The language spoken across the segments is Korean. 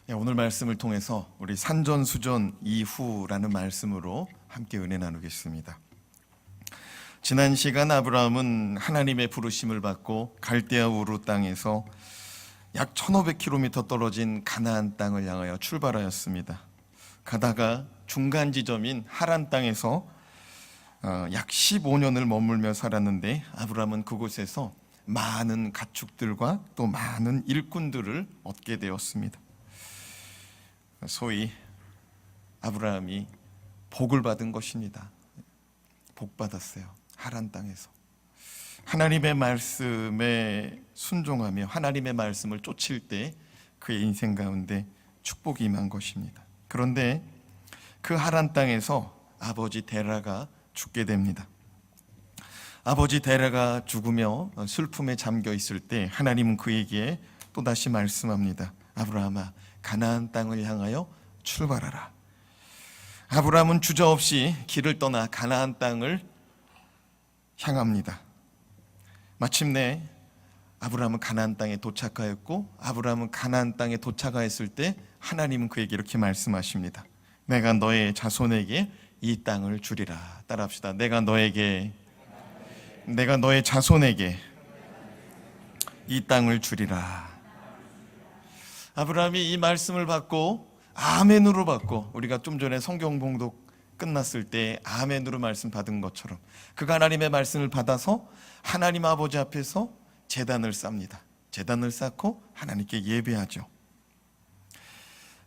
오늘 말씀을 통해서 우리 산전수전 이후라는 말씀으로 함께 은혜 나누겠습니다. 지난 시간 아브라함은 하나님의 부르심을 받고 갈대아 우르 땅에서 약 1500km 떨어진 가나안 땅을 향하여 출발하였습니다. 가다가 중간 지점인 하란 땅에서 약 15년을 머물며 살았는데 아브라함은 그곳에서 많은 가축들과 또 많은 일꾼들을 얻게 되었습니다. 소위 아브라함이 복을 받은 것입니다. 복 받았어요. 하란 땅에서 하나님의 말씀에 순종하며 하나님의 말씀을 쫓을 때 그의 인생 가운데 축복이 임한 것입니다. 그런데 그 하란 땅에서 아버지 데라가 죽게 됩니다. 아버지 데라가 죽으며 슬픔에 잠겨 있을 때 하나님은 그에게 또다시 말씀합니다. 아브라함아, 가나안 땅을 향하여 출발하라. 아브라함은 주저없이 길을 떠나 가나안 땅을 향합니다. 마침내 아브라함은 가나안 땅에 도착하였고, 아브라함은 가나안 땅에 도착하였을 때 하나님은 그에게 이렇게 말씀하십니다. 내가 너의 자손에게 이 땅을 주리라. 따라합시다. 내가 너의 자손에게 이 땅을 주리라. 아브라함이 이 말씀을 받고 아멘으로 받고, 우리가 좀 전에 성경 봉독 끝났을 때 아멘으로 말씀 받은 것처럼 그가 하나님의 말씀을 받아서 하나님 아버지 앞에서 제단을 쌓습니다. 제단을 쌓고 하나님께 예배하죠.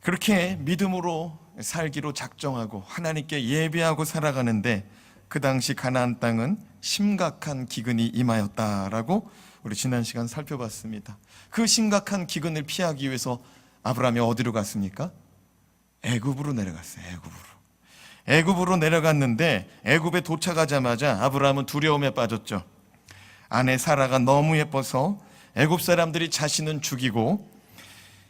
그렇게 믿음으로 살기로 작정하고 하나님께 예배하고 살아가는데 그 당시 가나안 땅은 심각한 기근이 임하였다라고 우리 지난 시간 살펴봤습니다. 그 심각한 기근을 피하기 위해서 아브라함이 어디로 갔습니까? 애굽으로 내려갔어요. 애굽으로 내려갔는데 애굽에 도착하자마자 아브라함은 두려움에 빠졌죠. 아내 사라가 너무 예뻐서 애굽 사람들이 자신은 죽이고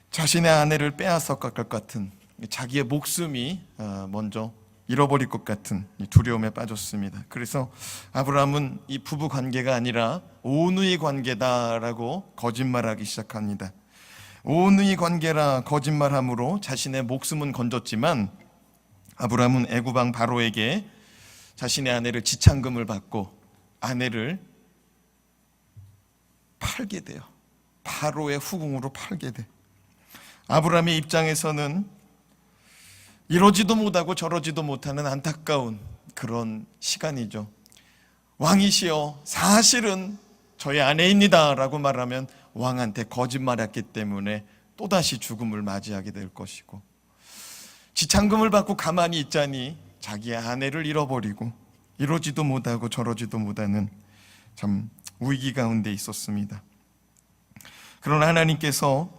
자신의 아내를 빼앗아갈 것 같은, 자기의 목숨이 먼저 잃어버릴 것 같은 두려움에 빠졌습니다. 그래서 아브라함은 이 부부 관계가 아니라 온누이 관계다라고 거짓말하기 시작합니다. 온누이 관계라 거짓말함으로 자신의 목숨은 건졌지만 아브라함은 애굽 왕 바로에게 자신의 아내를 지참금을 받고 아내를 팔게 돼요. 바로의 후궁으로 팔게 돼. 아브라함의 입장에서는 이러지도 못하고 저러지도 못하는 안타까운 그런 시간이죠. 왕이시여, 사실은 저의 아내입니다 라고 말하면 왕한테 거짓말했기 때문에 또다시 죽음을 맞이하게 될 것이고, 지참금을 받고 가만히 있자니 자기의 아내를 잃어버리고 이러지도 못하고 저러지도 못하는 참 위기 가운데 있었습니다. 그러나 하나님께서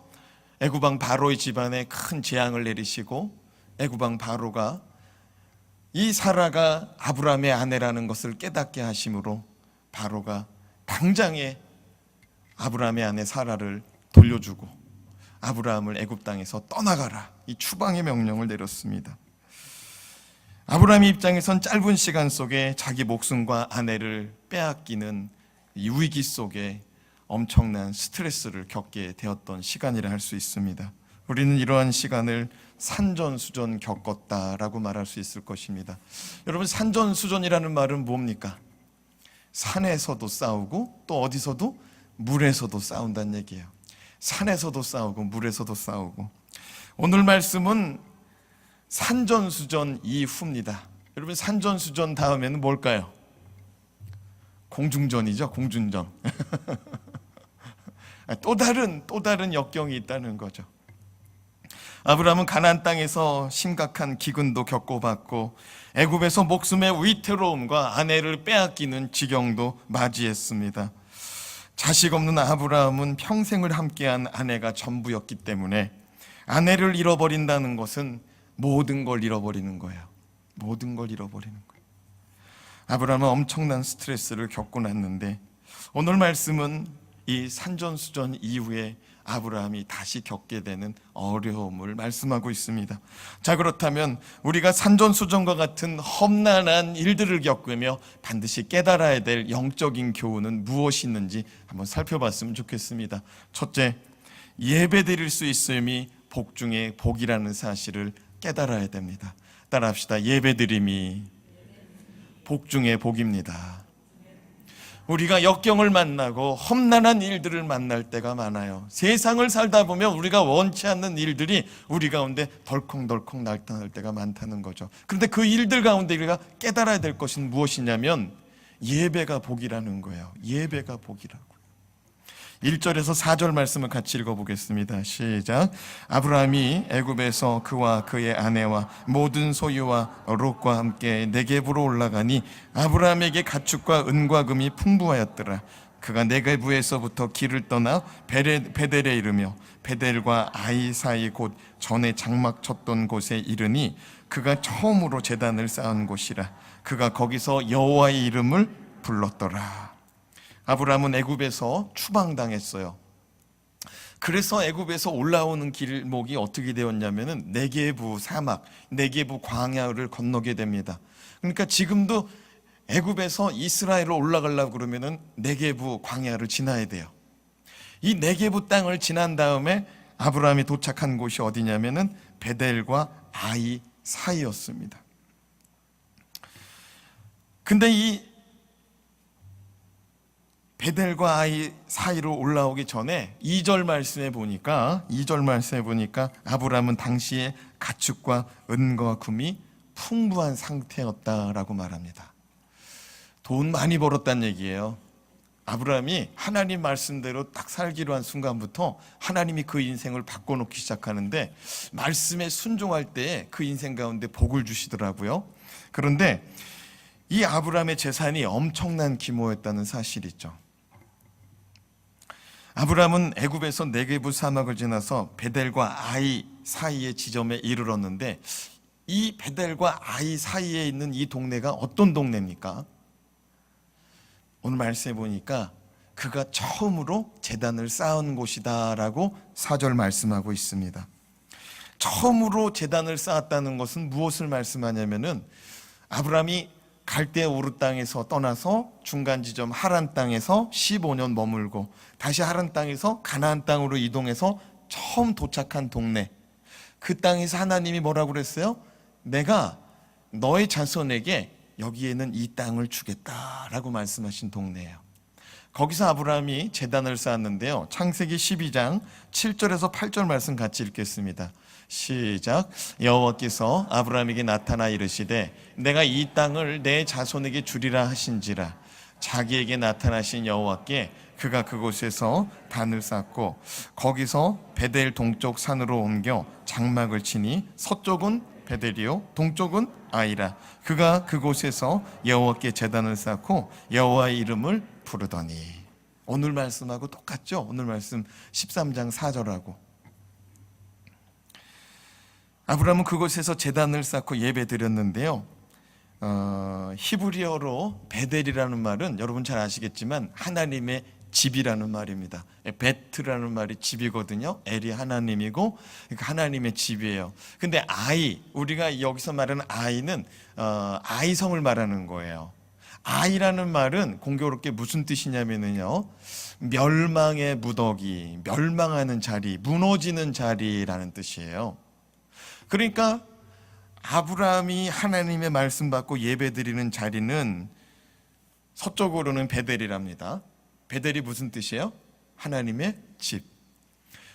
애굽 왕 바로의 집안에 큰 재앙을 내리시고 애굽 왕 바로가 이 사라가 아브라함의 아내라는 것을 깨닫게 하심으로 바로가 당장에 아브라함의 아내 사라를 돌려주고 아브라함을 애굽 땅에서 떠나가라, 이 추방의 명령을 내렸습니다. 아브라함의 입장에선 짧은 시간 속에 자기 목숨과 아내를 빼앗기는 이 위기 속에 엄청난 스트레스를 겪게 되었던 시간이라 할 수 있습니다. 우리는 이러한 시간을 산전수전 겪었다라고 말할 수 있을 것입니다. 여러분, 산전수전이라는 말은 뭡니까? 산에서도 싸우고 또 어디서도? 물에서도 싸운다는 얘기예요. 산에서도 싸우고 물에서도 싸우고. 오늘 말씀은 산전수전 이후입니다. 여러분, 산전수전 다음에는 뭘까요? 공중전이죠. 공중전. 또 다른 역경이 있다는 거죠. 아브라함은 가나안 땅에서 심각한 기근도 겪어봤고 애굽에서 목숨의 위태로움과 아내를 빼앗기는 지경도 맞이했습니다. 자식 없는 아브라함은 평생을 함께한 아내가 전부였기 때문에 아내를 잃어버린다는 것은 모든 걸 잃어버리는 거예요. 모든 걸 잃어버리는 거예요. 아브라함은 엄청난 스트레스를 겪고 났는데 오늘 말씀은 이 산전수전 이후에 아브라함이 다시 겪게 되는 어려움을 말씀하고 있습니다. 자, 그렇다면 우리가 산전수전과 같은 험난한 일들을 겪으며 반드시 깨달아야 될 영적인 교훈은 무엇이 있는지 한번 살펴봤으면 좋겠습니다. 첫째, 예배드릴 수 있음이 복 중에 복이라는 사실을 깨달아야 됩니다. 따라합시다. 예배드림이 복 중에 복입니다. 우리가 역경을 만나고 험난한 일들을 만날 때가 많아요. 세상을 살다 보면 우리가 원치 않는 일들이 우리 가운데 덜컹덜컹 나타날 때가 많다는 거죠. 그런데 그 일들 가운데 우리가 깨달아야 될 것은 무엇이냐면 예배가 복이라는 거예요. 예배가 복이라고. 1절에서 4절 말씀을 같이 읽어보겠습니다. 시작. 아브라함이 애굽에서 그와 그의 아내와 모든 소유와 롯과 함께 네겝으로 올라가니 아브라함에게 가축과 은과 금이 풍부하였더라. 그가 네겝에서부터 길을 떠나 베델에 이르며 베델과 아이 사이 곧 전에 장막 쳤던 곳에 이르니 그가 처음으로 제단을 쌓은 곳이라. 그가 거기서 여호와의 이름을 불렀더라. 아브라함은 애굽에서 추방당했어요. 그래서 애굽에서 올라오는 길목이 어떻게 되었냐면은 네게부 사막, 네게부 광야를 건너게 됩니다. 그러니까 지금도 애굽에서 이스라엘로 올라가려고 그러면은 네게부 광야를 지나야 돼요. 이 네게부 땅을 지난 다음에 아브라함이 도착한 곳이 어디냐면은 베델과 아이 사이였습니다. 근데 이 베델과 아이 사이로 올라오기 전에 2절 말씀에 보니까 아브라함은 당시에 가축과 은과 금이 풍부한 상태였다라고 말합니다. 돈 많이 벌었다는 얘기예요. 아브라함이 하나님 말씀대로 딱 살기로 한 순간부터 하나님이 그 인생을 바꿔놓기 시작하는데 말씀에 순종할 때 그 인생 가운데 복을 주시더라고요. 그런데 이 아브라함의 재산이 엄청난 규모였다는 사실이죠. 아브라함은 애굽에서 네게부 사막을 지나서 베델과 아이 사이의 지점에 이르렀는데 이 베델과 아이 사이에 있는 이 동네가 어떤 동네입니까? 오늘 말씀해 보니까 그가 처음으로 제단을 쌓은 곳이다라고 4절 말씀하고 있습니다. 처음으로 제단을 쌓았다는 것은 무엇을 말씀하냐면은 아브라함이 갈대 우르 땅에서 떠나서 중간 지점 하란 땅에서 15년 머물고 다시 하란 땅에서 가나안 땅으로 이동해서 처음 도착한 동네, 그 땅에서 하나님이 뭐라고 그랬어요? 내가 너의 자손에게 여기에는 이 땅을 주겠다라고 말씀하신 동네예요. 거기서 아브라함이 제단을 쌓았는데요. 창세기 12장 7절에서 8절 말씀 같이 읽겠습니다. 시작. 여호와께서 아브라함에게 나타나 이르시되 내가 이 땅을 내 자손에게 주리라 하신지라. 자기에게 나타나신 여호와께 그가 그곳에서 단을 쌓고 거기서 베델 동쪽 산으로 옮겨 장막을 치니 서쪽은 베델이요 동쪽은 아이라. 그가 그곳에서 여호와께 제단을 쌓고 여호와의 이름을 부르더니. 오늘 말씀하고 똑같죠? 오늘 말씀 13장 4절하고. 아브라함은 그곳에서 제단을 쌓고 예배 드렸는데요. 히브리어로 베델이라는 말은 여러분 잘 아시겠지만 하나님의 집이라는 말입니다. 베트라는 말이 집이거든요. 엘이 하나님이고 그러니까 하나님의 집이에요. 근데 아이, 우리가 여기서 말하는 아이는 아이성을 말하는 거예요. 아이라는 말은 공교롭게 무슨 뜻이냐면요, 멸망의 무더기, 멸망하는 자리, 무너지는 자리라는 뜻이에요. 그러니까 아브라함이 하나님의 말씀 받고 예배드리는 자리는 서쪽으로는 베델이랍니다. 베델이 무슨 뜻이에요? 하나님의 집.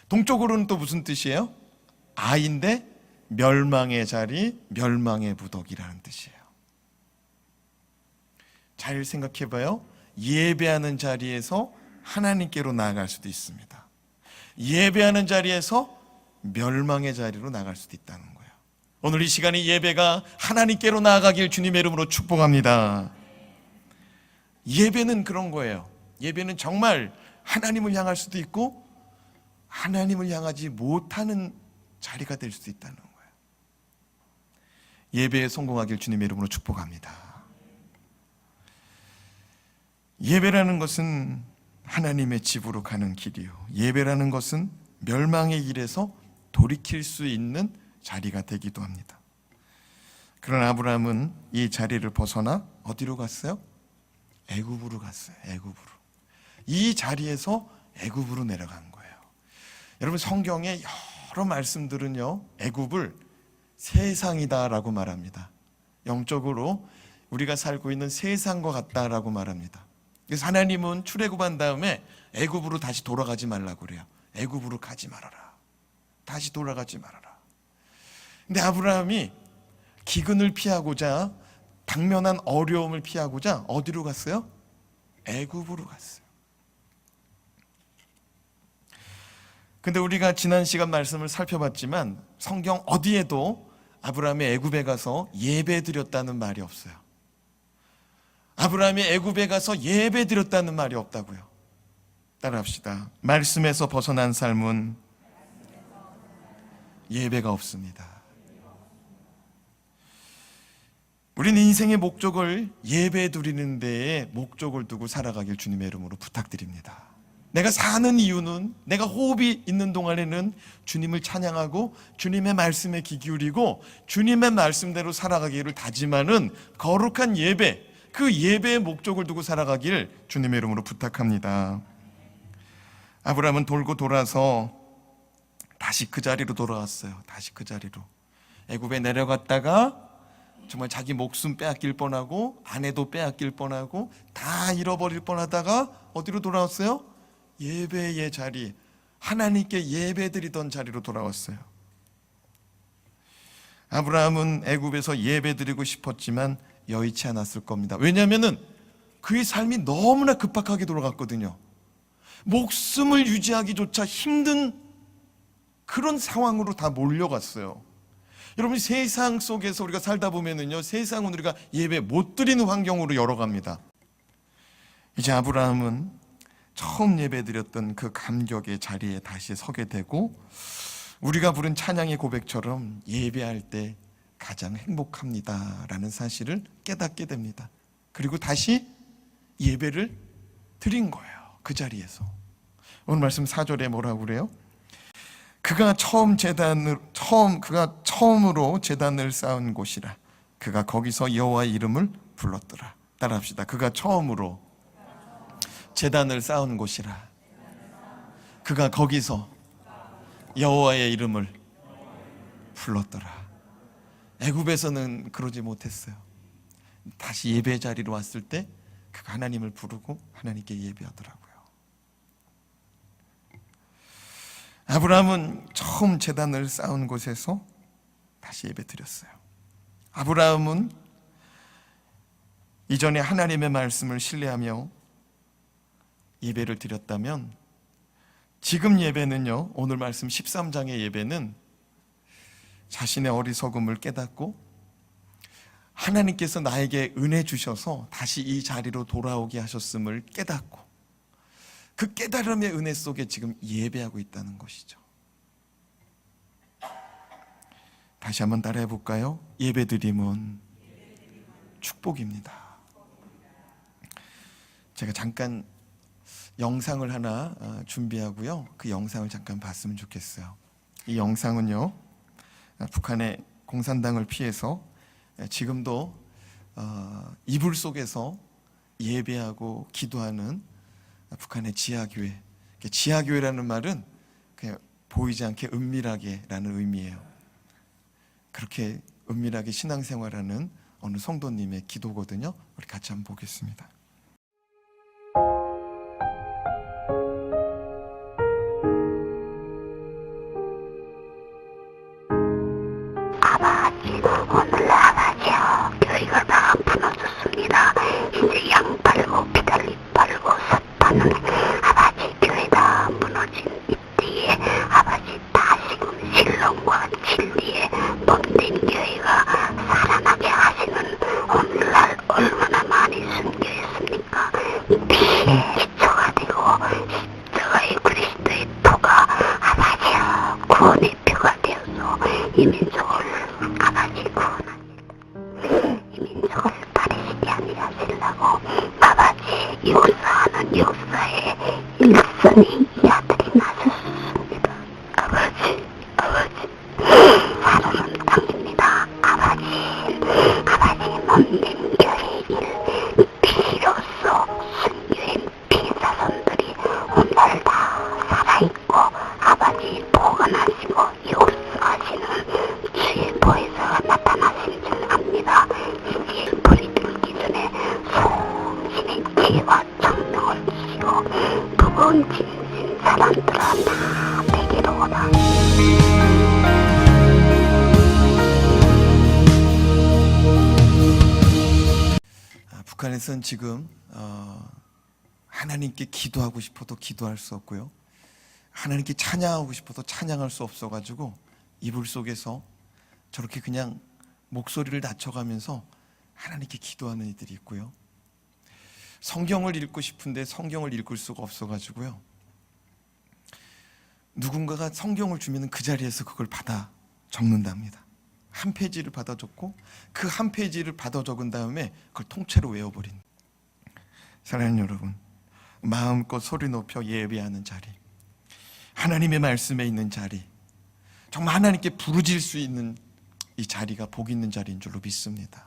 동쪽으로는 또 무슨 뜻이에요? 아인데 멸망의 자리, 멸망의 무더기라는 뜻이에요. 잘 생각해봐요. 예배하는 자리에서 하나님께로 나아갈 수도 있습니다. 예배하는 자리에서 멸망의 자리로 나갈 수도 있다는 거예요. 오늘 이 시간에 예배가 하나님께로 나아가길 주님의 이름으로 축복합니다. 예배는 그런 거예요. 예배는 정말 하나님을 향할 수도 있고 하나님을 향하지 못하는 자리가 될 수도 있다는 거예요. 예배에 성공하길 주님의 이름으로 축복합니다. 예배라는 것은 하나님의 집으로 가는 길이요, 예배라는 것은 멸망의 길에서 돌이킬 수 있는 자리가 되기도 합니다. 그러나 아브라함은 이 자리를 벗어나 어디로 갔어요? 애굽으로 갔어요. 애굽으로. 이 자리에서 애굽으로 내려간 거예요. 여러분, 성경에 여러 말씀들은요, 애굽을 세상이다라고 말합니다. 영적으로 우리가 살고 있는 세상과 같다라고 말합니다. 그래서 하나님은 출애굽한 다음에 애굽으로 다시 돌아가지 말라고 그래요. 애굽으로 가지 말아라. 다시 돌아가지 말아라. 근데 아브라함이 기근을 피하고자, 당면한 어려움을 피하고자 어디로 갔어요? 애굽으로 갔어요. 근데 우리가 지난 시간 말씀을 살펴봤지만 성경 어디에도 아브라함이 애굽에 가서 예배 드렸다는 말이 없어요. 아브라함이 애굽에 가서 예배 드렸다는 말이 없다고요. 따라합시다. 말씀에서 벗어난 삶은 예배가 없습니다. 우리는 인생의 목적을 예배 드리는 데에 목적을 두고 살아가길 주님의 이름으로 부탁드립니다. 내가 사는 이유는, 내가 호흡이 있는 동안에는 주님을 찬양하고 주님의 말씀에 귀 기울이고 주님의 말씀대로 살아가기를 다짐하는 거룩한 예배, 그 예배의 목적을 두고 살아가길 주님의 이름으로 부탁합니다. 아브라함은 돌고 돌아서 다시 그 자리로 돌아왔어요. 다시 그 자리로. 애굽에 내려갔다가 정말 자기 목숨 빼앗길 뻔하고 아내도 빼앗길 뻔하고 다 잃어버릴 뻔하다가 어디로 돌아왔어요? 예배의 자리, 하나님께 예배드리던 자리로 돌아왔어요. 아브라함은 애굽에서 예배드리고 싶었지만 여의치 않았을 겁니다. 왜냐하면 그의 삶이 너무나 급박하게 돌아갔거든요. 목숨을 유지하기조차 힘든 그런 상황으로 다 몰려갔어요. 여러분, 세상 속에서 우리가 살다 보면은요, 세상은 우리가 예배 못 드리는 환경으로 열어갑니다. 이제 아브라함은 처음 예배드렸던 그 감격의 자리에 다시 서게 되고, 우리가 부른 찬양의 고백처럼 예배할 때 가장 행복합니다라는 사실을 깨닫게 됩니다. 그리고 다시 예배를 드린 거예요. 그 자리에서. 오늘 말씀 4절에 뭐라고 그래요? 그가 처음으로 제단을 쌓은 곳이라. 그가 거기서 여호와의 이름을 불렀더라. 따라합시다. 그가 처음으로 제단을 쌓은 곳이라. 그가 거기서 여호와의 이름을 불렀더라. 애굽에서는 그러지 못했어요. 다시 예배 자리로 왔을 때 그가 하나님을 부르고 하나님께 예배하더라고요. 아브라함은 처음 제단을 쌓은 곳에서 다시 예배 드렸어요. 아브라함은 이전에 하나님의 말씀을 신뢰하며 예배를 드렸다면, 지금 예배는요, 오늘 말씀 13장의 예배는 자신의 어리석음을 깨닫고 하나님께서 나에게 은혜 주셔서 다시 이 자리로 돌아오게 하셨음을 깨닫고 그 깨달음의 은혜 속에 지금 예배하고 있다는 것이죠. 다시 한번 따라해 볼까요? 예배드림은 축복입니다. 제가 잠깐 영상을 하나 준비하고요, 그 영상을 잠깐 봤으면 좋겠어요. 이 영상은요, 북한의 공산당을 피해서 지금도 이불 속에서 예배하고 기도하는 북한의 지하교회. 지하교회라는 말은 그냥 보이지 않게 은밀하게라는 의미예요. 그렇게 은밀하게 신앙생활하는 어느 성도님의 기도거든요. 우리 같이 한번 보겠습니다. 오늘 아버지요, 교회가 다 무너졌습니다. 이제 양 팔고 비달리 팔고 sat하는 아버지 교회 다 무너진 이때에 아버지 다시금 신론과 진리에 몸된 교회가 살아나게 하시는 오늘날 얼마나 많이 순교했습니까? 피에 기초가 되고 십자가의 그리스도의 토가 아버지요, 구원의 표가 되어서 이 민족을 아버지 구원하시고 이 민족을 가리시지 아니하시려고 아버지 역사하는 역사에 일선이 이 아들이 나섰습니다. 아버지 사로는 땅입니다. 아버지 몸된 교회의 일 피로써 순교의 피사선들이 오늘 다 살아있고 아버지 보관하시고 북한에서는 지금 하나님께 기도하고 싶어도 기도할 수 없고요, 하나님께 찬양하고 싶어도 찬양할 수 없어가지고 이불 속에서 저렇게 그냥 목소리를 낮춰가면서 하나님께 기도하는 이들이 있고요, 성경을 읽고 싶은데 성경을 읽을 수가 없어가지고요, 누군가가 성경을 주면 그 자리에서 그걸 받아 적는답니다. 한 페이지를 받아 적고 그 한 페이지를 받아 적은 다음에 그걸 통째로 외워버린. 사랑하는 여러분, 마음껏 소리 높여 예배하는 자리, 하나님의 말씀에 있는 자리, 정말 하나님께 부르질 수 있는 이 자리가 복 있는 자리인 줄로 믿습니다.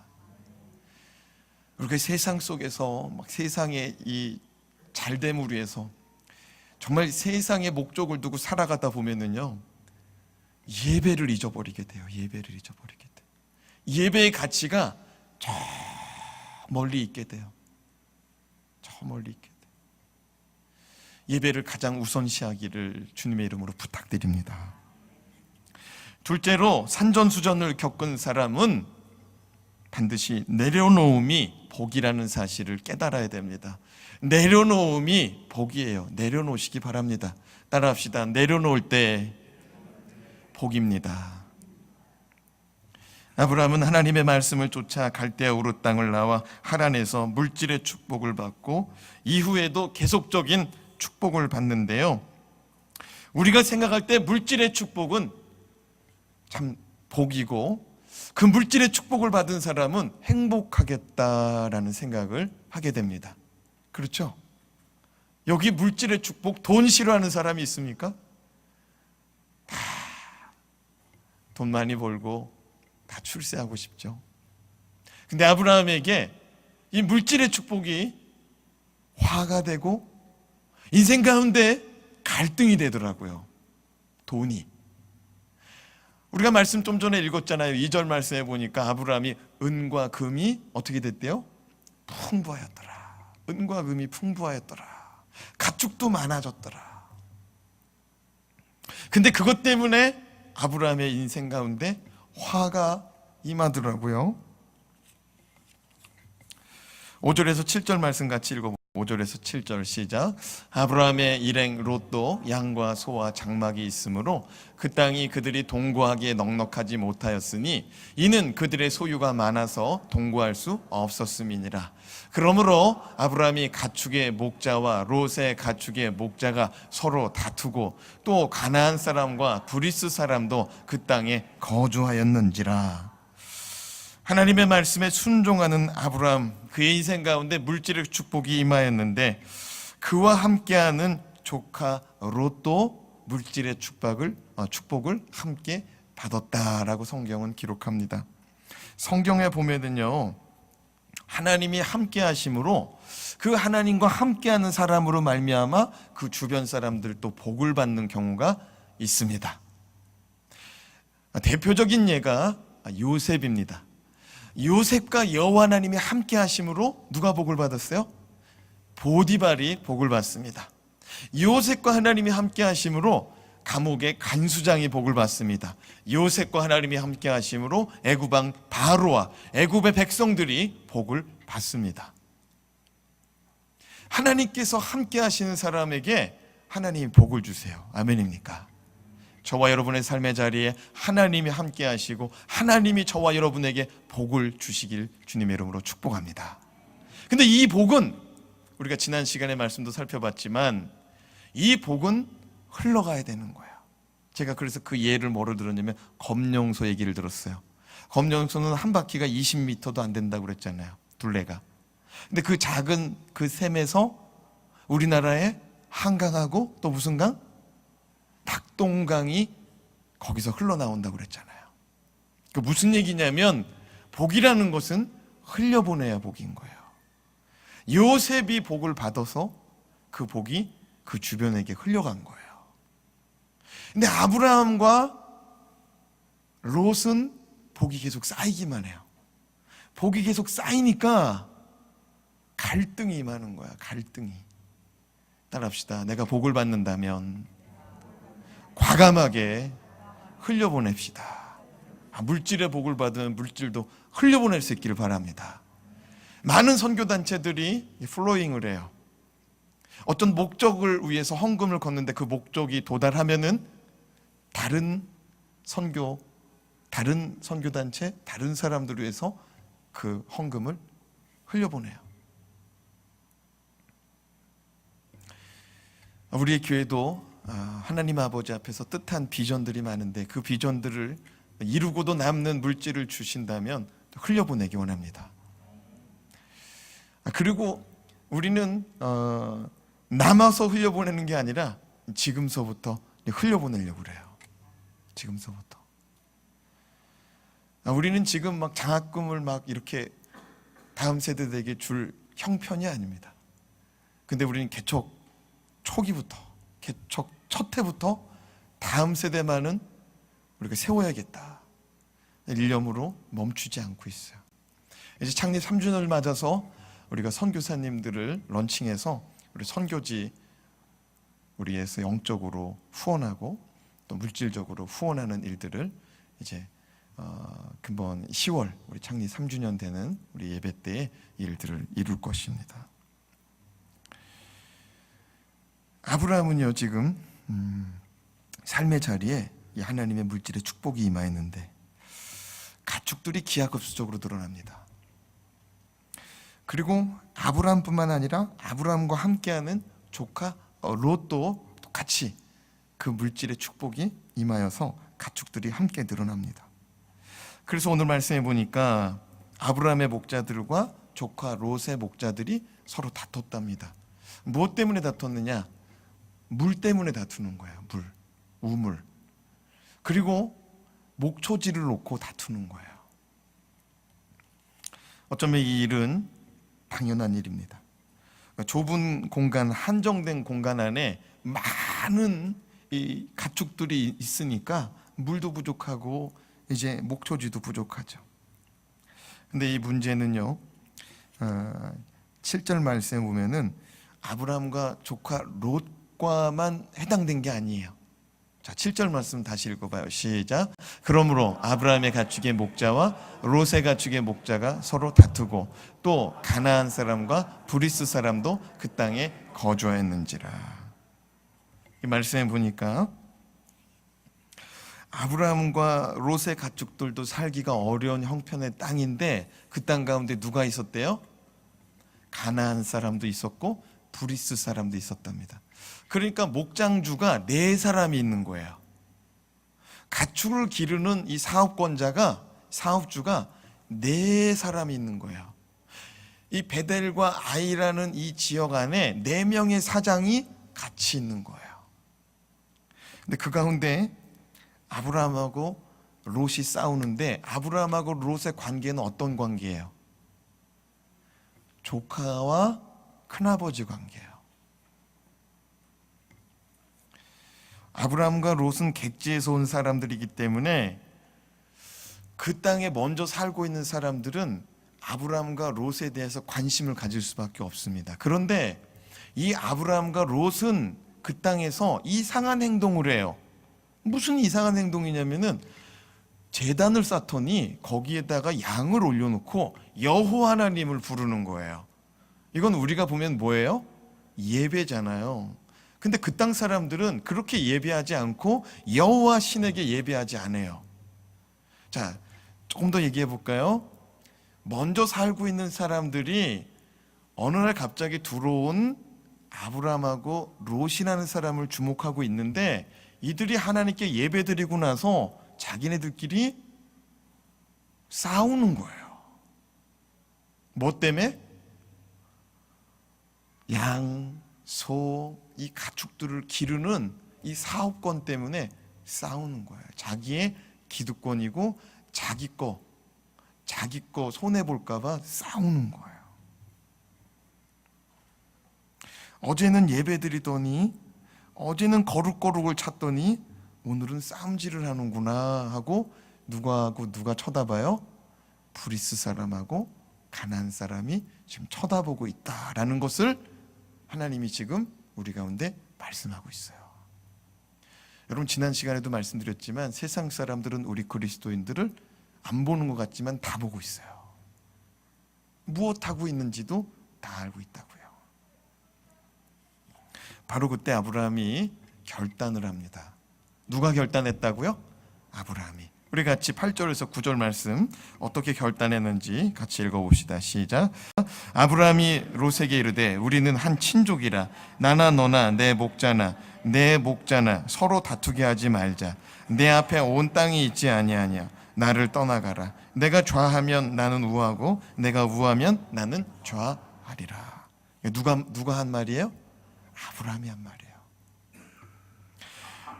우리가 세상 속에서 막 세상의 이 잘됨을 위해서 정말 세상의 목적을 두고 살아가다 보면은요, 예배를 잊어버리게 돼요. 예배를 잊어버리게 돼요. 예배의 가치가 저 멀리 있게 돼요. 저 멀리 있게 돼요. 예배를 가장 우선시하기를 주님의 이름으로 부탁드립니다. 둘째로, 산전수전을 겪은 사람은 반드시 내려놓음이 복이라는 사실을 깨달아야 됩니다. 내려놓음이 복이에요. 내려놓으시기 바랍니다. 따라합시다. 내려놓을 때 복입니다. 아브라함은 하나님의 말씀을 쫓아 갈대아 우르 땅을 나와 하란에서 물질의 축복을 받고 이후에도 계속적인 축복을 받는데요, 우리가 생각할 때 물질의 축복은 참 복이고 그 물질의 축복을 받은 사람은 행복하겠다라는 생각을 하게 됩니다. 그렇죠? 여기 물질의 축복, 돈 싫어하는 사람이 있습니까? 다 돈 많이 벌고 다 출세하고 싶죠. 근데 아브라함에게 이 물질의 축복이 화가 되고 인생 가운데 갈등이 되더라고요. 돈이. 우리가 말씀 좀 전에 읽었잖아요. 2절 말씀에 보니까 아브라함이 은과 금이 어떻게 됐대요? 풍부하였더라. 은과 금이 풍부하였더라. 가축도 많아졌더라. 근데 그것 때문에 아브라함의 인생 가운데 화가 임하더라고요. 5절에서 7절 말씀 같이 읽어보세요. 5절에서 7절 시작. 아브라함의 일행 롯도 양과 소와 장막이 있으므로 그 땅이 그들이 동거하기에 넉넉하지 못하였으니 이는 그들의 소유가 많아서 동거할 수 없었음이니라. 그러므로 아브라함이 가축의 목자와 롯의 가축의 목자가 서로 다투고 또 가나안 사람과 브리스 사람도 그 땅에 거주하였는지라. 하나님의 말씀에 순종하는 아브라함, 그의 인생 가운데 물질의 축복이 임하였는데 그와 함께하는 조카 롯도 물질의 축복을 함께 받았다라고 성경은 기록합니다. 성경에 보면은요, 하나님이 함께 하심으로 그 하나님과 함께하는 사람으로 말미암아 그 주변 사람들도 복을 받는 경우가 있습니다. 대표적인 예가 요셉입니다. 요셉과 여호와 하나님이 함께 하심으로 누가 복을 받았어요? 보디발이 복을 받습니다. 요셉과 하나님이 함께 하심으로 감옥의 간수장이 복을 받습니다. 요셉과 하나님이 함께 하심으로 애굽 왕 바로와 애굽의 백성들이 복을 받습니다. 하나님께서 함께 하시는 사람에게 하나님이 복을 주세요. 아멘입니까? 저와 여러분의 삶의 자리에 하나님이 함께 하시고 하나님이 저와 여러분에게 복을 주시길 주님의 이름으로 축복합니다. 근데 이 복은 우리가 지난 시간에 말씀도 살펴봤지만 이 복은 흘러가야 되는 거예요. 제가 그래서 그 예를 뭐로 들었냐면 검룡소 얘기를 들었어요. 검룡소는 한 바퀴가 20m도 안 된다고 그랬잖아요. 둘레가. 근데 그 작은 그 샘에서 우리나라에 한강하고 또 무슨 강? 낙동강이 거기서 흘러나온다고 그랬잖아요. 그 무슨 얘기냐면 복이라는 것은 흘려보내야 복인 거예요. 요셉이 복을 받아서 그 복이 그 주변에게 흘려간 거예요. 근데 아브라함과 롯은 복이 계속 쌓이기만 해요. 복이 계속 쌓이니까 갈등이 임하는 거야. 갈등이. 따라합시다. 내가 복을 받는다면 과감하게 흘려보냅시다. 물질의 복을 받으면 물질도 흘려보낼 수 있기를 바랍니다. 많은 선교단체들이 플로잉을 해요. 어떤 목적을 위해서 헌금을 걷는데 그 목적이 도달하면은 다른 선교단체, 다른 사람들을 위해서 그 헌금을 흘려보내요. 우리의 교회도 하나님 아버지 앞에서 뜻한 비전들이 많은데 그 비전들을 이루고도 남는 물질을 주신다면 흘려보내기 원합니다. 그리고 우리는 남아서 흘려보내는 게 아니라 지금서부터 흘려보내려고 그래요. 지금서부터. 우리는 지금 막 장학금을 막 이렇게 다음 세대에게 줄 형편이 아닙니다. 근데 우리는 개척 초기부터, 개척 첫 해부터 다음 세대만은 우리가 세워야겠다 일념으로 멈추지 않고 있어요. 이제 창립 3주년을 맞아서 우리가 선교사님들을 런칭해서 우리 선교지 우리에서 영적으로 후원하고 또 물질적으로 후원하는 일들을 이제 금번 10월 우리 창립 3주년 되는 우리 예배 때에 일들을 이룰 것입니다. 아브라함은요 지금 삶의 자리에 이 하나님의 물질의 축복이 임하였는데 가축들이 기하급수적으로 늘어납니다. 그리고 아브라함뿐만 아니라 아브라함과 함께하는 조카 롯도 같이 그 물질의 축복이 임하여서 가축들이 함께 늘어납니다. 그래서 오늘 말씀해 보니까 아브라함의 목자들과 조카 롯의 목자들이 서로 다퉜답니다. 무엇 때문에 다퉜느냐? 물 때문에 다투는 거예요. 우물. 그리고 목초지를 놓고 다투는 거예요. 어쩌면 이 일은 당연한 일입니다. 좁은 공간, 한정된 공간 안에 많은 이 가축들이 있으니까 물도 부족하고 이제 목초지도 부족하죠. 근데 이 문제는요, 7절 말씀에 보면은 아브라함과 조카 롯과만 해당된 게 아니에요. 자, 7절 말씀 다시 읽어봐요. 시작. 그러므로 아브라함의 가축의 목자와 롯의 가축의 목자가 서로 다투고 또 가나안 사람과 브리스 사람도 그 땅에 거주하였는지라. 이 말씀에 보니까 아브라함과 롯의 가축들도 살기가 어려운 형편의 땅인데 그 땅 가운데 누가 있었대요? 가나안 사람도 있었고 브리스 사람도 있었답니다. 그러니까 목장주가 4사람이 있는 거예요. 가축을 기르는 이 사업주가 4사람이 있는 거예요. 이 베델과 아이라는 이 지역 안에 4명의 사장이 같이 있는 거예요. 근데 그 가운데 아브라함하고 롯이 싸우는데 아브라함하고 롯의 관계는 어떤 관계예요? 조카와 큰아버지 관계예요. 아브라함과 롯은 객지에서 온 사람들이기 때문에 그 땅에 먼저 살고 있는 사람들은 아브라함과 롯에 대해서 관심을 가질 수밖에 없습니다. 그런데 이 아브라함과 롯은 그 땅에서 이상한 행동을 해요. 무슨 이상한 행동이냐면은 제단을 쌓더니 거기에다가 양을 올려놓고 여호와 하나님을 부르는 거예요. 이건 우리가 보면 뭐예요? 예배잖아요. 근데 그 땅 사람들은 그렇게 예배하지 않고 여호와 신에게 예배하지 않아요. 자, 조금 더 얘기해 볼까요? 먼저 살고 있는 사람들이 어느 날 갑자기 들어온 아브라함하고 롯이라는 사람을 주목하고 있는데 이들이 하나님께 예배드리고 나서 자기네들끼리 싸우는 거예요. 뭐 때문에? 양, 소, 이 가축들을 기르는 이 사업권 때문에 싸우는 거예요. 자기의 기득권이고 자기 거 손해 볼까 봐 싸우는 거예요. 어제는 예배드리더니 어제는 거룩거룩을 찾더니 오늘은 싸움질을 하는구나 하고 누가 쳐다봐요? 브리스 사람하고 가나안 사람이 지금 쳐다보고 있다라는 것을 하나님이 지금 우리 가운데 말씀하고 있어요. 여러분, 지난 시간에도 말씀드렸지만 세상 사람들은 우리 그리스도인들을 안 보는 것 같지만 다 보고 있어요. 무엇하고 있는지도 다 알고 있다고요. 바로 그때 아브라함이 결단을 합니다. 누가 결단했다고요? 아브라함이. 우리 같이 8절에서 9절 말씀 어떻게 결단했는지 같이 읽어봅시다. 시작. 아브라함이 롯에게 이르되 우리는 한 친족이라 나나 너나 내 목자나 내 목자나 서로 다투게 하지 말자. 내 앞에 온 땅이 있지 아니하냐. 나를 떠나가라. 내가 좌하면 나는 우하고 내가 우하면 나는 좌하리라. 누가 한 말이에요? 아브라함이 한 말이에요.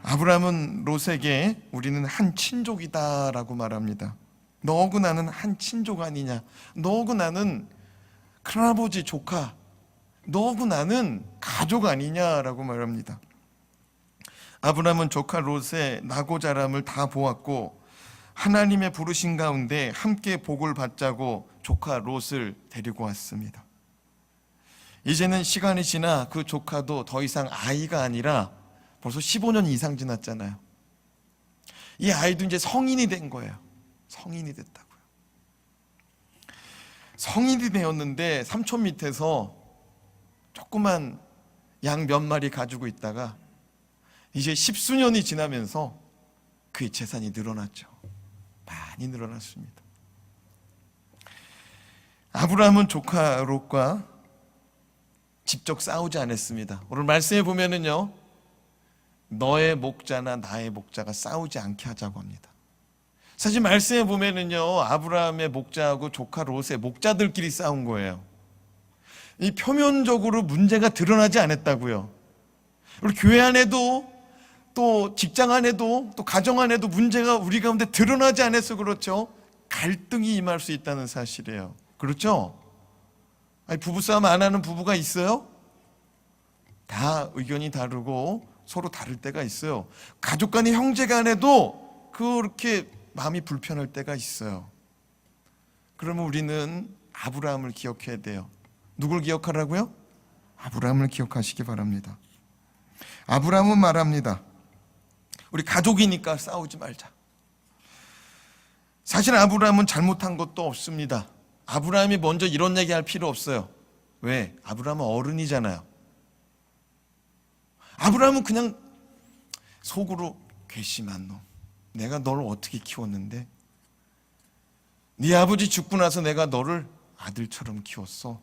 아브라함은 롯에게 우리는 한 친족이다라고 말합니다. 너하고 나는 한 친족 아니냐. 너하고 나는 큰아버지 조카, 너하고 나는 가족 아니냐라고 말합니다. 아브라함은 조카 롯의 나고 자람을 다 보았고 하나님의 부르신 가운데 함께 복을 받자고 조카 롯을 데리고 왔습니다. 이제는 시간이 지나 그 조카도 더 이상 아이가 아니라 벌써 15년 이상 지났잖아요. 이 아이도 이제 성인이 된 거예요. 성인이 됐다고요. 성인이 되었는데 삼촌 밑에서 조그만 양 몇 마리 가지고 있다가 이제 10수년이 지나면서 그의 재산이 늘어났죠. 많이 늘어났습니다. 아브라함은 조카 롯과 직접 싸우지 않았습니다. 오늘 말씀에 보면은요, 너의 목자나 나의 목자가 싸우지 않게 하자고 합니다. 사실 말씀에 보면은요, 아브라함의 목자하고 조카 롯의 목자들끼리 싸운 거예요. 이 표면적으로 문제가 드러나지 않았다고요. 우리 교회 안에도 또 직장 안에도 또 가정 안에도 문제가 우리 가운데 드러나지 않아서 그렇죠. 갈등이 임할 수 있다는 사실이에요. 그렇죠? 아니, 부부싸움 안 하는 부부가 있어요? 다 의견이 다르고 서로 다를 때가 있어요. 가족 간의 형제 간에도 그렇게 마음이 불편할 때가 있어요. 그러면 우리는 아브라함을 기억해야 돼요. 누굴 기억하라고요? 아브라함을 기억하시기 바랍니다. 아브라함은 말합니다. 우리 가족이니까 싸우지 말자. 사실 아브라함은 잘못한 것도 없습니다. 아브라함이 먼저 이런 얘기할 필요 없어요. 왜? 아브라함은 어른이잖아요. 아브라함은 그냥 속으로 괘씸한 놈. 내가 너를 어떻게 키웠는데? 네 아버지 죽고 나서 내가 너를 아들처럼 키웠어.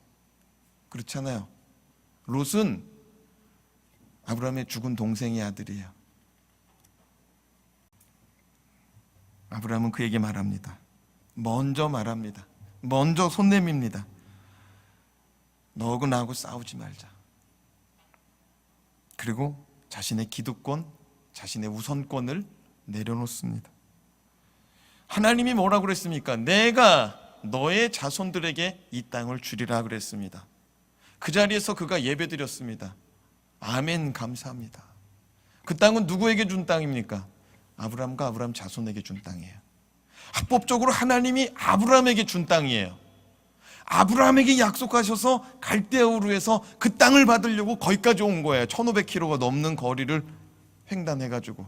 그렇잖아요. 롯은 아브라함의 죽은 동생의 아들이에요. 아브라함은 그에게 말합니다. 먼저 말합니다. 먼저 손 내밉니다. 너하고 나하고 싸우지 말자. 그리고 자신의 기득권, 자신의 우선권을 내려놓습니다. 하나님이 뭐라고 그랬습니까? 내가 너의 자손들에게 이 땅을 주리라 그랬습니다. 그 자리에서 그가 예배드렸습니다. 아멘, 감사합니다. 그 땅은 누구에게 준 땅입니까? 아브라함과 아브라함 자손에게 준 땅이에요. 합법적으로 하나님이 아브라함에게 준 땅이에요. 아브라함에게 약속하셔서 갈대아우르에서 그 땅을 받으려고 거기까지 온 거예요. 1500km가 넘는 거리를 횡단해가지고.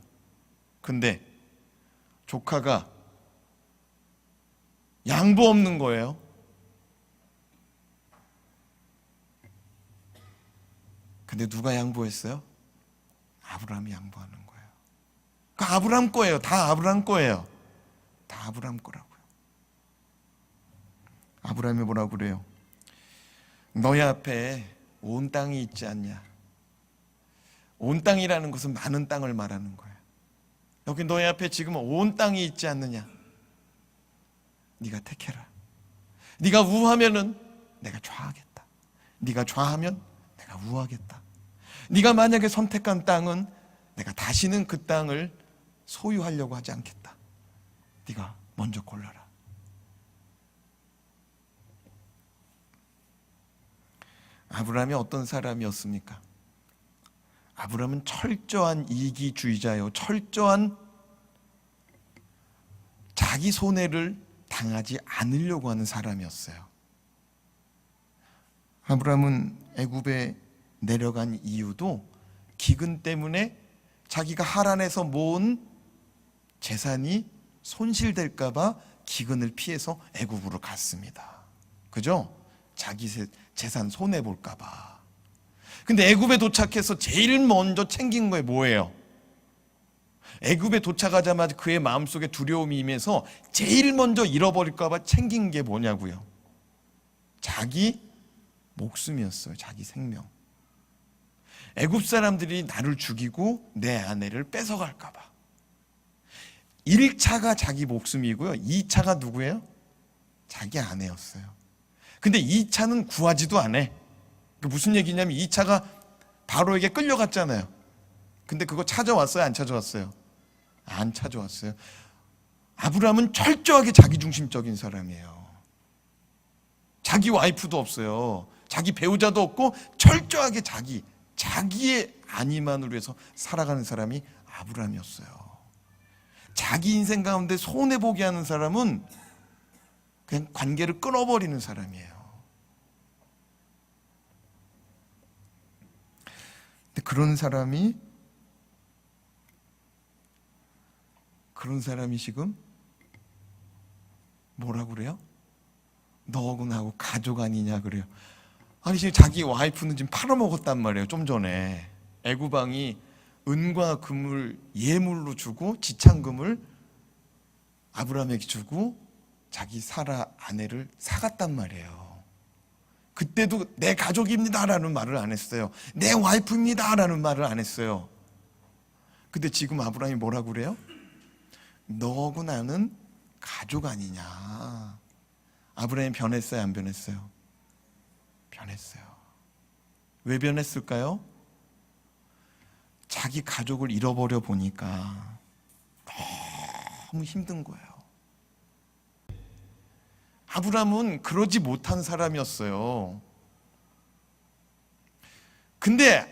근데 조카가 양보 없는 거예요. 근데 누가 양보했어요? 아브라함이 양보하는 거예요. 그 아브라함 거예요. 다 아브라함 거예요. 다 아브라함 거라고요. 아브라함이 뭐라고 그래요? 너희 앞에 온 땅이 있지 않냐? 온 땅이라는 것은 많은 땅을 말하는 거예요. 여기 너희 앞에 지금 온 땅이 있지 않느냐? 네가 택해라. 네가 우하면은 내가 좌하겠다. 네가 좌하면 내가 우하겠다. 네가 만약에 선택한 땅은 내가 다시는 그 땅을 소유하려고 하지 않겠다. 네가 먼저 골라라. 아브라함이 어떤 사람이었습니까? 아브라함은 철저한 이기주의자요. 철저한 자기 손해를 당하지 않으려고 하는 사람이었어요. 아브라함은 애굽에 내려간 이유도 기근 때문에 자기가 하란에서 모은 재산이 손실될까 봐 기근을 피해서 애굽으로 갔습니다. 그죠? 자기 재산 손해 볼까 봐. 근데 애굽에 도착해서 제일 먼저 챙긴 게 뭐예요? 애굽에 도착하자마자 그의 마음속에 두려움이 임해서 제일 먼저 잃어버릴까 봐 챙긴 게 뭐냐고요? 자기 목숨이었어요. 자기 생명. 애굽 사람들이 나를 죽이고 내 아내를 뺏어갈까 봐. 1차가 자기 목숨이고요. 2차가 누구예요? 자기 아내였어요. 근데 2차는 구하지도 않아. 무슨 얘기냐면 2차가 바로에게 끌려갔잖아요. 근데 그거 찾아왔어요? 안 찾아왔어요? 안 찾아왔어요. 아브라함은 철저하게 자기중심적인 사람이에요. 자기 와이프도 없어요. 자기 배우자도 없고 철저하게 자기의 안위만을 위해서 살아가는 사람이 아브라함이었어요. 자기 인생 가운데 손해보게 하는 사람은 그냥 관계를 끊어버리는 사람이에요. 근데 그런 사람이 지금 뭐라고 그래요? 너하고 나하고 가족 아니냐 그래요. 아니 지금 자기 와이프는 지금 팔아먹었단 말이에요. 좀 전에 애굽 왕이 은과 금을 예물로 주고 지참금을 아브라함에게 주고 자기 사라 아내를 사갔단 말이에요. 그때도 내 가족입니다라는 말을 안 했어요. 내 와이프입니다라는 말을 안 했어요. 근데 지금 아브라함이 뭐라고 그래요? 너하고 나는 가족 아니냐. 아브라함이 변했어요? 안 변했어요? 변했어요. 왜 변했을까요? 자기 가족을 잃어버려 보니까 너무 힘든 거예요. 아브라함은 그러지 못한 사람이었어요. 근데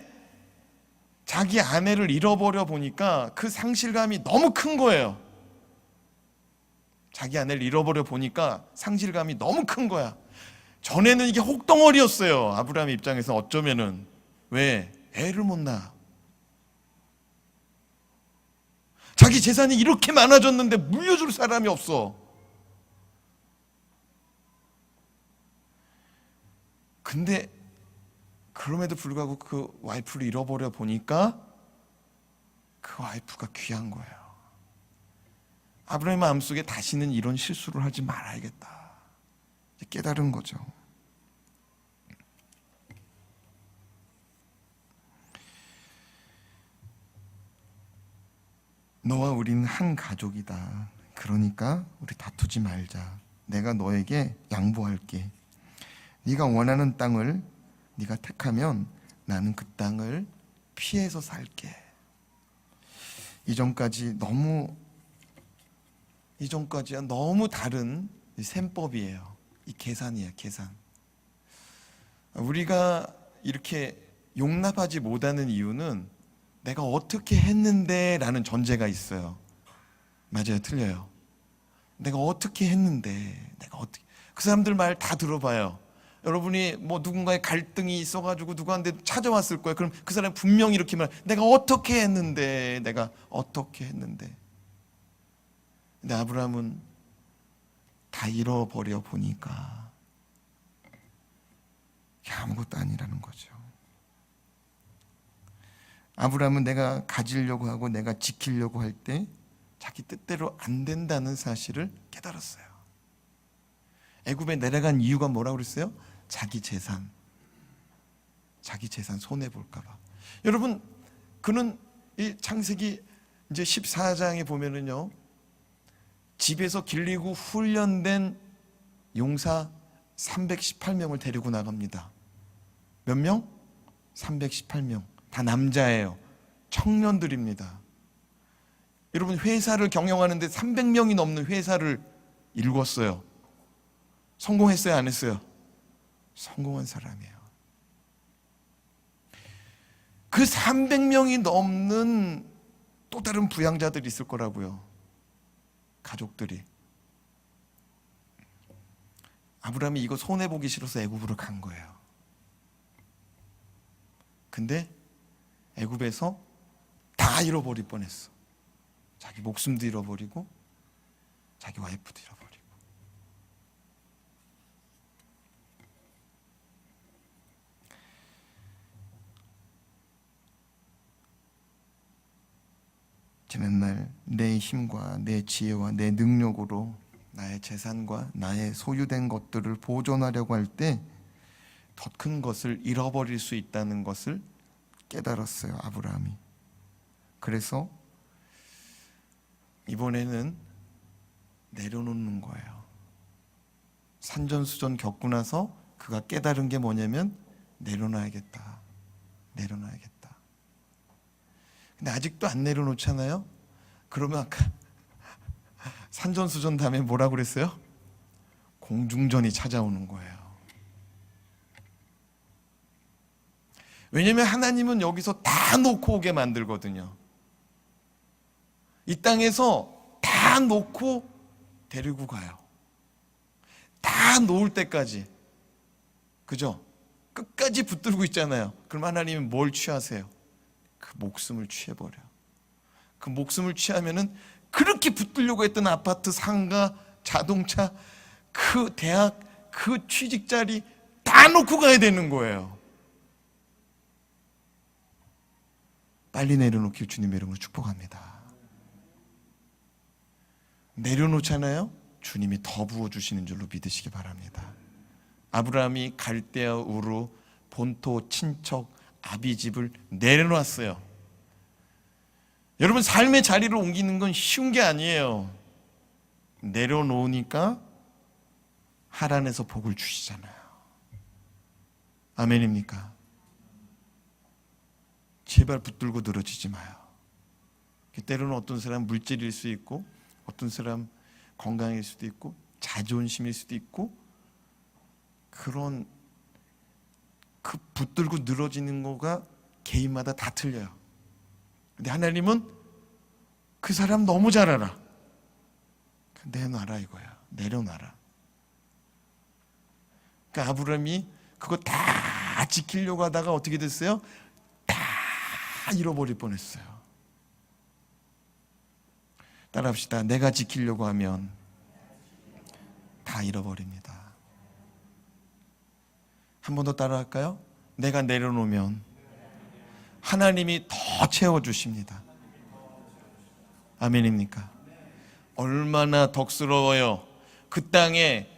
자기 아내를 잃어버려 보니까 그 상실감이 너무 큰 거예요. 자기 아내를 잃어버려 보니까 상실감이 너무 큰 거야. 전에는 이게 혹덩어리였어요. 아브라함 입장에서 어쩌면은. 왜? 애를 못 낳아. 자기 재산이 이렇게 많아졌는데 물려줄 사람이 없어. 근데 그럼에도 불구하고 그 와이프를 잃어버려 보니까 그 와이프가 귀한 거예요. 아브라함의 마음속에 다시는 이런 실수를 하지 말아야겠다. 깨달은 거죠. 너와 우리는 한 가족이다. 그러니까 우리 다투지 말자. 내가 너에게 양보할게. 네가 원하는 땅을 네가 택하면 나는 그 땅을 피해서 살게. 이전까지야 너무 다른 셈법이에요. 이 계산이에요, 계산. 우리가 이렇게 용납하지 못하는 이유는 내가 어떻게 했는데 라는 전제가 있어요. 맞아요, 틀려요. 내가 어떻게 했는데, 그 사람들 말 다 들어봐요. 여러분이 뭐 누군가의 갈등이 있어가지고 누구한테 찾아왔을 거예요. 그럼 그 사람이 분명히 이렇게 말해요. 내가 어떻게 했는데. 근데 아브라함은 다 잃어버려 보니까 아무것도 아니라는 거죠. 아브라함은 내가 가지려고 하고 내가 지키려고 할 때 자기 뜻대로 안 된다는 사실을 깨달았어요. 애굽에 내려간 이유가 뭐라고 그랬어요? 자기 재산 손해 볼까 봐. 여러분, 그는 이 창세기 이제 14장에 보면은요, 집에서 길리고 훈련된 용사 318명을 데리고 나갑니다. 몇 명? 318명. 다 남자예요. 청년들입니다. 여러분, 회사를 경영하는데 300명이 넘는 회사를 일궜어요. 성공했어요? 안 했어요? 성공한 사람이에요. 그 300명이 넘는 또 다른 부양자들이 있을 거라고요. 가족들이. 아브라함이 이거 손해보기 싫어서 애굽으로 간 거예요. 근데 애굽에서 다 잃어버릴 뻔했어. 자기 목숨도 잃어버리고 자기 와이프도 잃어버리고. 지난날 내 힘과 내 지혜와 내 능력으로 나의 재산과 나의 소유된 것들을 보존하려고 할 때 더 큰 것을 잃어버릴 수 있다는 것을 깨달았어요, 아브라함이. 그래서 이번에는 내려놓는 거예요. 산전수전 겪고 나서 그가 깨달은 게 뭐냐면 내려놔야겠다. 근데 아직도 안 내려놓잖아요. 그러면 아까 산전수전 다음에 뭐라고 그랬어요? 공중전이 찾아오는 거예요. 왜냐하면 하나님은 여기서 다 놓고 오게 만들거든요. 이 땅에서 다 놓고 데리고 가요. 다 놓을 때까지. 그죠? 끝까지 붙들고 있잖아요. 그럼 하나님은 뭘 취하세요? 그 목숨을 취해버려. 그 목숨을 취하면은 그렇게 붙들려고 했던 아파트, 상가, 자동차, 그 대학, 그 취직 자리 다 놓고 가야 되는 거예요. 빨리 내려놓기를 주님의 이름으로 축복합니다. 내려놓잖아요. 주님이 더 부어주시는 줄로 믿으시기 바랍니다. 아브라함이 갈대아 우르 본토 친척 아비집을 내려놨어요. 여러분, 삶의 자리를 옮기는 건 쉬운 게 아니에요. 내려놓으니까 하란에서 복을 주시잖아요. 아멘입니까? 제발 붙들고 늘어지지 마요. 때로는 어떤 사람 물질일 수 있고, 어떤 사람 건강일 수도 있고, 자존심일 수도 있고, 그런 그 붙들고 늘어지는 거가 개인마다 다 틀려요. 근데 하나님은 그 사람 너무 잘 알아. 내놔라 이거야. 내려놔라. 그러니까 아브라함이 그거 다 지키려고 하다가 어떻게 됐어요? 다 잃어버릴 뻔했어요. 따라합시다. 내가 지키려고 하면 다 잃어버립니다. 한 번 더 따라할까요? 내가 내려놓으면 하나님이 더 채워주십니다. 아멘입니까? 얼마나 덕스러워요. 그 땅에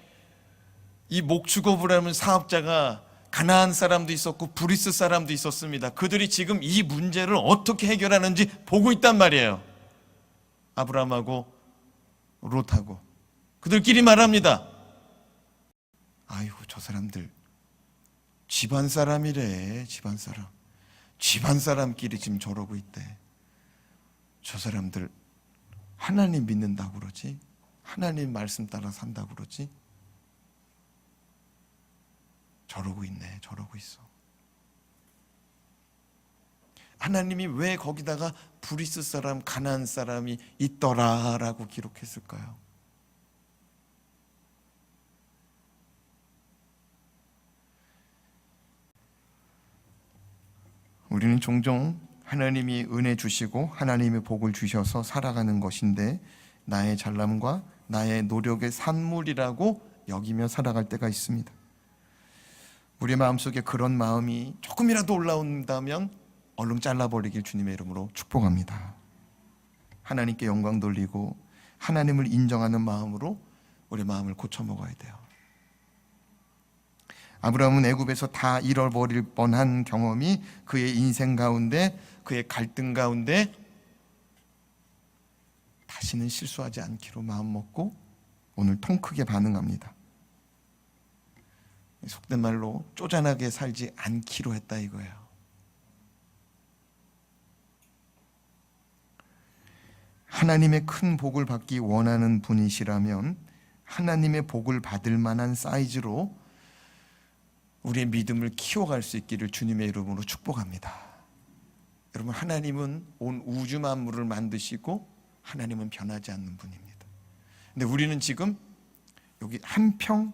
이 목축업을 하는 사업자가 가나안 사람도 있었고 브리스 사람도 있었습니다. 그들이 지금 이 문제를 어떻게 해결하는지 보고 있단 말이에요. 아브라함하고 롯하고 그들끼리 말합니다. 아이고, 저 사람들 집안 사람이래. 집안 사람끼리 지금 저러고 있대. 저 사람들 하나님 믿는다고 그러지? 하나님 말씀 따라 산다고 그러지? 저러고 있네. 저러고 있어. 하나님이 왜 거기다가 브리스 사람, 가나안 사람이 있더라라고 기록했을까요? 우리는 종종 하나님이 은혜 주시고 하나님의 복을 주셔서 살아가는 것인데 나의 잘남과 나의 노력의 산물이라고 여기며 살아갈 때가 있습니다. 우리 마음속에 그런 마음이 조금이라도 올라온다면 얼른 잘라버리길 주님의 이름으로 축복합니다. 하나님께 영광 돌리고 하나님을 인정하는 마음으로 우리 마음을 고쳐 먹어야 돼요. 아브라함은 애굽에서 다 잃어버릴 뻔한 경험이 그의 인생 가운데, 그의 갈등 가운데 다시는 실수하지 않기로 마음먹고 오늘 통 크게 반응합니다. 속된 말로 쪼잔하게 살지 않기로 했다 이거예요. 하나님의 큰 복을 받기 원하는 분이시라면 하나님의 복을 받을 만한 사이즈로 우리의 믿음을 키워갈 수 있기를 주님의 이름으로 축복합니다. 여러분, 하나님은 온 우주 만물을 만드시고 하나님은 변하지 않는 분입니다. 근데 우리는 지금 여기 한 평,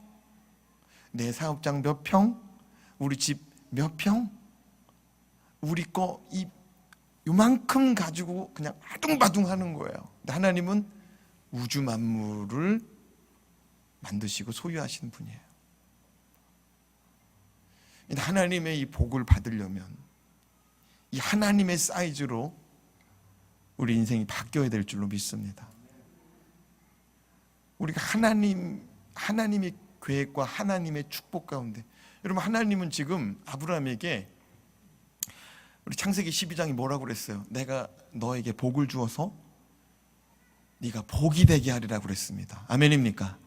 내 사업장 몇 평, 우리 집 몇 평, 우리 거 요만큼 가지고 그냥 아둥바둥 하는 거예요. 근데 하나님은 우주 만물을 만드시고 소유하시는 분이에요. 하나님의 이 복을 받으려면 이 하나님의 사이즈로 우리 인생이 바뀌어야 될 줄로 믿습니다. 우리가 하나님의 계획과 하나님의 축복 가운데, 여러분, 하나님은 지금 아브라함에게 우리 창세기 12장이 뭐라고 그랬어요? 내가 너에게 복을 주어서 네가 복이 되게 하리라고 그랬습니다. 아멘입니까?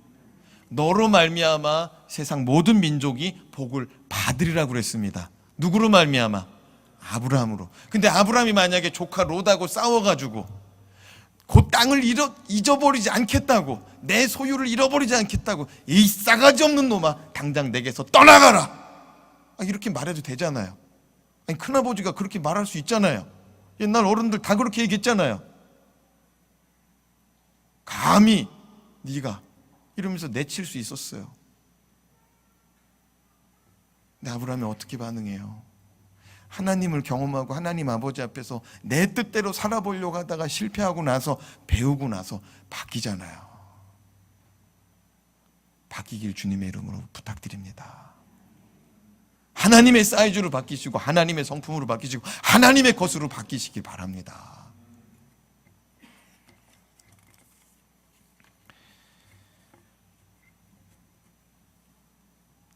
너로 말미암아 세상 모든 민족이 복을 받으리라고 그랬습니다. 누구로 말미암아? 아브라함으로. 근데 아브라함이 만약에 조카 롯하고 싸워가지고 그 땅을 잊어버리지 않겠다고, 내 소유를 잃어버리지 않겠다고, 이 싸가지 없는 놈아 당장 내게서 떠나가라, 이렇게 말해도 되잖아요. 아니, 큰아버지가 그렇게 말할 수 있잖아요. 옛날 어른들 다 그렇게 얘기했잖아요. 감히 네가 이러면서 내칠 수 있었어요. 근데 아브라함이 어떻게 반응해요? 하나님을 경험하고 하나님 아버지 앞에서 내 뜻대로 살아보려고 하다가 실패하고 나서, 배우고 나서 바뀌잖아요. 바뀌길 주님의 이름으로 부탁드립니다. 하나님의 사이즈로 바뀌시고 하나님의 성품으로 바뀌시고 하나님의 것으로 바뀌시길 바랍니다.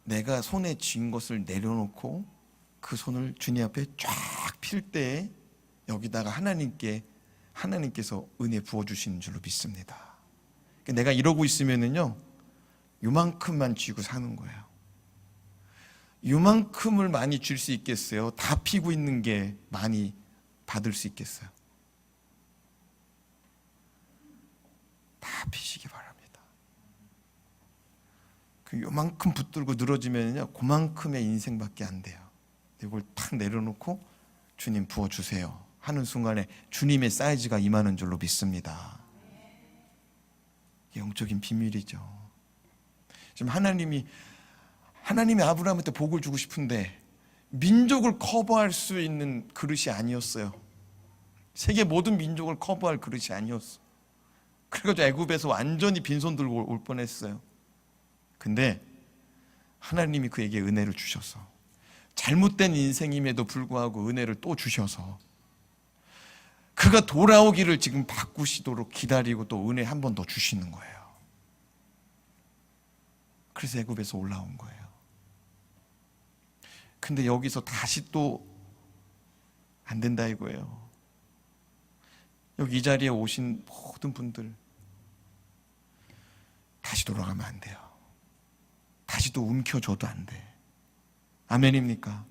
내가 손에 쥔 것을 내려놓고 그 손을 주님 앞에 쫙 필 때 여기다가 하나님께서 은혜 부어주시는 줄로 믿습니다. 내가 이러고 있으면은요, 요만큼만 쥐고 사는 거예요. 요만큼을 많이 줄 수 있겠어요? 다 피고 있는 게 많이 받을 수 있겠어요? 다 피시기 바랍니다. 그 요만큼 붙들고 늘어지면요, 그만큼의 인생밖에 안 돼요. 이걸 탁 내려놓고 주님 부어주세요 하는 순간에 주님의 사이즈가 임하는 줄로 믿습니다. 영적인 비밀이죠. 지금 하나님이 아브라함한테 복을 주고 싶은데 민족을 커버할 수 있는 그릇이 아니었어요. 세계 모든 민족을 커버할 그릇이 아니었어. 그래가지고 애굽에서 완전히 빈손 들고 올 뻔했어요. 근데 하나님이 그에게 은혜를 주셔서, 잘못된 인생임에도 불구하고 은혜를 또 주셔서 그가 돌아오기를 지금 바꾸시도록 기다리고 또 은혜 한 번 더 주시는 거예요. 그래서 애굽에서 올라온 거예요. 근데 여기서 다시 또 안 된다 이거예요. 여기 이 자리에 오신 모든 분들 다시 돌아가면 안 돼요. 다시 또 움켜줘도 안 돼. 아멘입니까?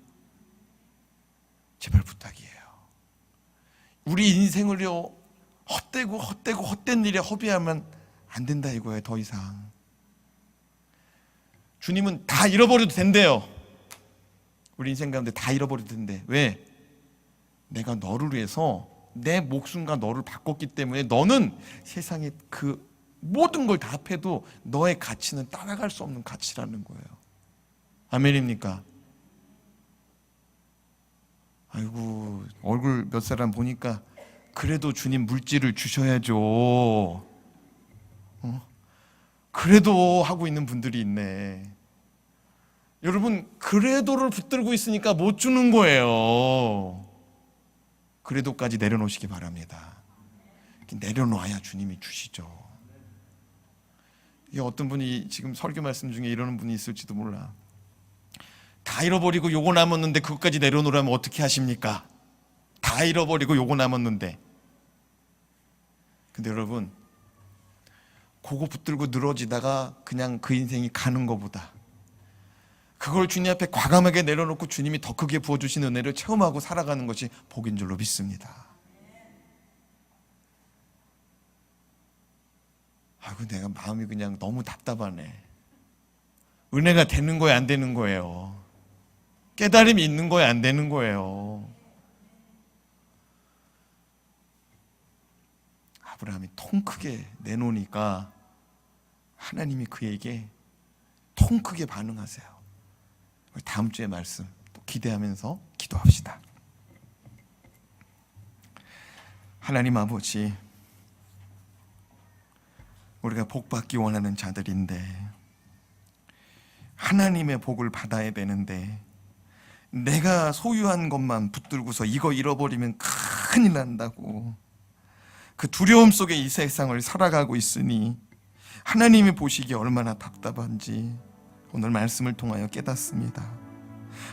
제발 부탁이에요. 우리 인생을요, 헛된 일에 허비하면 안 된다 이거예요. 더 이상 주님은 다 잃어버려도 된대요. 우리 인생 가운데 다 잃어버려도 된대. 왜? 내가 너를 위해서 내 목숨과 너를 바꿨기 때문에 너는 세상에 그 모든 걸 다 합해도 너의 가치는 따라갈 수 없는 가치라는 거예요. 아멘입니까? 아이고, 얼굴 몇 사람 보니까 그래도 주님 물질을 주셔야죠. 그래도 하고 있는 분들이 있네. 여러분, 그래도를 붙들고 있으니까 못 주는 거예요. 그래도까지 내려놓으시기 바랍니다. 내려놔야 주님이 주시죠. 이게 어떤 분이 지금 설교 말씀 중에 이러는 분이 있을지도 몰라. 다 잃어버리고 요거 남았는데 그것까지 내려놓으라면 어떻게 하십니까? 다 잃어버리고 요거 남았는데. 근데 여러분, 그거 붙들고 늘어지다가 그냥 그 인생이 가는 것보다 그걸 주님 앞에 과감하게 내려놓고 주님이 더 크게 부어주신 은혜를 체험하고 살아가는 것이 복인 줄로 믿습니다. 아이고, 내가 마음이 그냥 너무 답답하네. 은혜가 되는 거예요, 안 되는 거예요? 깨달음이 있는 거예요, 안 되는 거예요? 아브라함이 통 크게 내놓으니까 하나님이 그에게 통 크게 반응하세요. 다음 주에 말씀 또 기대하면서 기도합시다. 하나님 아버지, 우리가 복 받기 원하는 자들인데 하나님의 복을 받아야 되는데 내가 소유한 것만 붙들고서 이거 잃어버리면 큰일 난다고 그 두려움 속에 이 세상을 살아가고 있으니 하나님이 보시기에 얼마나 답답한지 오늘 말씀을 통하여 깨닫습니다.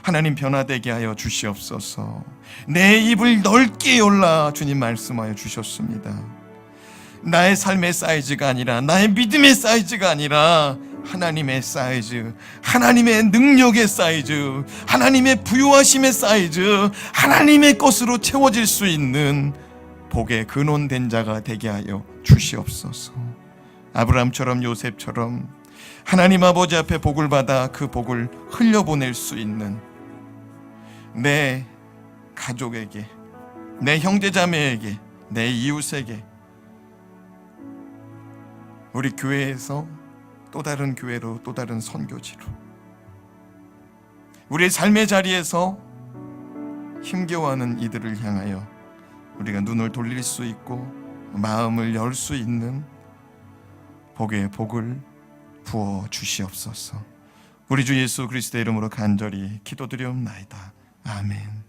하나님 변화되게 하여 주시옵소서. 내 입을 넓게 열라 주님 말씀하여 주셨습니다. 나의 삶의 사이즈가 아니라, 나의 믿음의 사이즈가 아니라 하나님의 사이즈, 하나님의 능력의 사이즈, 하나님의 부유하심의 사이즈, 하나님의 것으로 채워질 수 있는 복의 근원된 자가 되게 하여 주시옵소서. 아브라함처럼 요셉처럼 하나님 아버지 앞에 복을 받아 그 복을 흘려보낼 수 있는 내 가족에게, 내 형제자매에게, 내 이웃에게, 우리 교회에서 또 다른 교회로, 또 다른 선교지로, 우리의 삶의 자리에서 힘겨워하는 이들을 향하여 우리가 눈을 돌릴 수 있고 마음을 열 수 있는 복의 복을 부어 주시옵소서. 우리 주 예수 그리스도의 이름으로 간절히 기도드리옵나이다. 아멘.